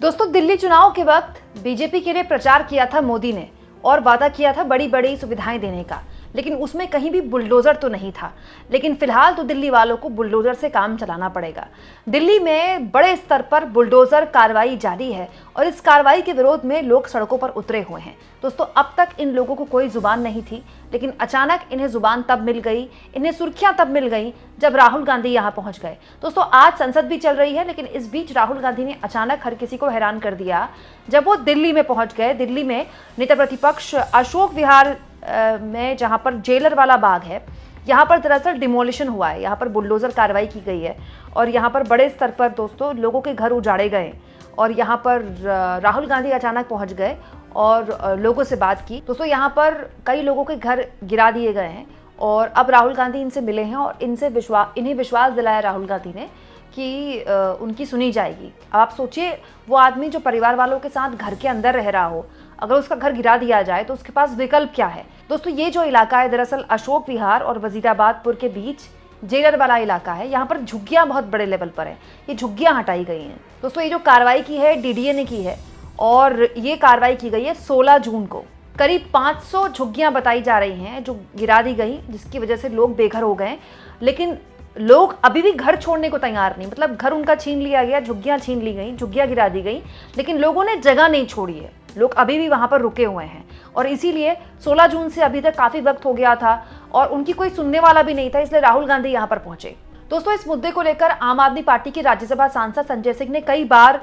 दोस्तों, दिल्ली चुनाव के वक्त बीजेपी के लिए प्रचार किया था मोदी ने और वादा किया था बड़ी बड़ी सुविधाएं देने का, लेकिन उसमें कहीं भी बुलडोजर तो नहीं था। लेकिन फिलहाल तो दिल्ली वालों को बुलडोजर से काम चलाना पड़ेगा। दिल्ली में बड़े स्तर पर बुलडोजर कार्रवाई जारी है और इस कार्रवाई के विरोध में लोग सड़कों पर उतरे हुए हैं। दोस्तों, अब तक इन लोगों को कोई जुबान नहीं थी, लेकिन अचानक इन्हें जुबान तब मिल गई, इन्हें सुर्खियां तब मिल गई जब राहुल गांधी यहां पहुंच गए। दोस्तों, आज संसद भी चल रही है, लेकिन इस बीच राहुल गांधी ने अचानक हर किसी को हैरान कर दिया जब वो दिल्ली में पहुंच गए। दिल्ली में नेता प्रतिपक्ष अशोक विहार में, जहां पर जेलर वाला बाग है, यहाँ पर दरअसल डिमोलिशन हुआ है, यहाँ पर बुलडोजर कार्रवाई की गई है और यहाँ पर बड़े स्तर पर दोस्तों लोगों के घर उजाड़े गए और यहाँ पर राहुल गांधी अचानक पहुँच गए और लोगों से बात की। दोस्तों, यहाँ पर कई लोगों के घर गिरा दिए गए हैं और अब राहुल गांधी इनसे मिले हैं और इन्हें विश्वास दिलाया राहुल गांधी ने कि उनकी सुनी जाएगी। अब आप सोचिए, वो आदमी जो परिवार वालों के साथ घर के अंदर रह रहा हो, अगर उसका घर गिरा दिया जाए तो उसके पास विकल्प क्या है। दोस्तों, ये जो इलाका है दरअसल अशोक विहार और वजीराबादपुर के बीच जेलर वाला इलाका है। यहाँ पर झुग्गियाँ बहुत बड़े लेवल पर है, ये झुग्गियाँ हटाई गई हैं। दोस्तों, ये जो कार्रवाई की है डीडीए ने की है और ये कार्रवाई की गई है 16 जून को। करीब 500 झुग्गियाँ बताई जा रही हैं जो गिरा दी गई, जिसकी वजह से लोग बेघर हो गए। लेकिन लोग अभी भी घर छोड़ने को तैयार नहीं, मतलब घर उनका छीन लिया गया, झुग्गियाँ छीन ली गई, झुग्गियाँ गिरा दी गई, लेकिन लोगों ने जगह नहीं छोड़ी है। लोग अभी भी वहां पर रुके हुए हैं और इसीलिए 16 जून से अभी तक काफी वक्त हो गया था और उनकी कोई सुनने वाला भी नहीं था, इसलिए राहुल गांधी यहां पर पहुंचे। दोस्तों, इस मुद्दे को लेकर आम आदमी पार्टी के राज्यसभा सांसद संजय सिंह ने कई बार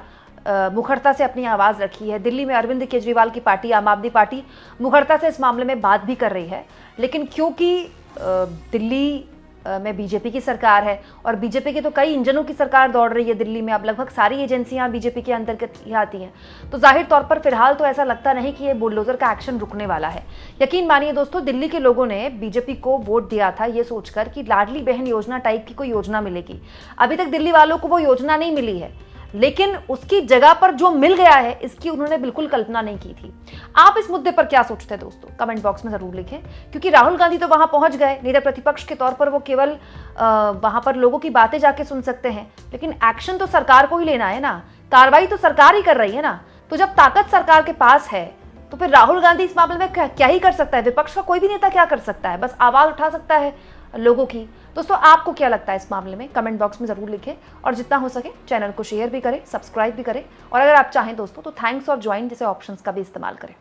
मुखरता से अपनी आवाज रखी है। दिल्ली में अरविंद केजरीवाल की पार्टी आम आदमी पार्टी मुखरता से इस मामले में बात भी कर रही है, लेकिन क्योंकि दिल्ली में बीजेपी की सरकार है और बीजेपी के तो कई इंजनों की सरकार दौड़ रही है दिल्ली में, अब लगभग सारी एजेंसियां बीजेपी के अंतर्गत ही आती हैं, तो जाहिर तौर पर फिलहाल तो ऐसा लगता नहीं कि ये बुलडोजर का एक्शन रुकने वाला है। यकीन मानिए दोस्तों, दिल्ली के लोगों ने बीजेपी को वोट दिया था ये सोचकर कि लाडली बहन योजना टाइप की कोई योजना मिलेगी। अभी तक दिल्ली वालों को वो योजना नहीं मिली है, लेकिन उसकी जगह पर जो मिल गया है इसकी उन्होंने बिल्कुल कल्पना नहीं की थी। आप इस मुद्दे पर क्या सोचते हैं दोस्तों, कमेंट बॉक्स में जरूर लिखें, क्योंकि राहुल गांधी तो वहां पहुंच गए, नेता प्रतिपक्ष के तौर पर वो केवल वहां पर लोगों की बातें जाके सुन सकते हैं, लेकिन एक्शन तो सरकार को ही लेना है ना, कार्रवाई तो सरकार ही कर रही है ना। तो जब ताकत सरकार के पास है तो फिर राहुल गांधी इस मामले में क्या ही कर सकता है। विपक्ष का कोई भी नेता क्या कर सकता है, बस आवाज उठा सकता है लोगों की। दोस्तों, आपको क्या लगता है इस मामले में, कमेंट बॉक्स में जरूर लिखें और जितना हो सके चैनल को शेयर भी करें, सब्सक्राइब भी करें और अगर आप चाहें दोस्तों तो थैंक्स और ज्वाइन जैसे ऑप्शंस का भी इस्तेमाल करें।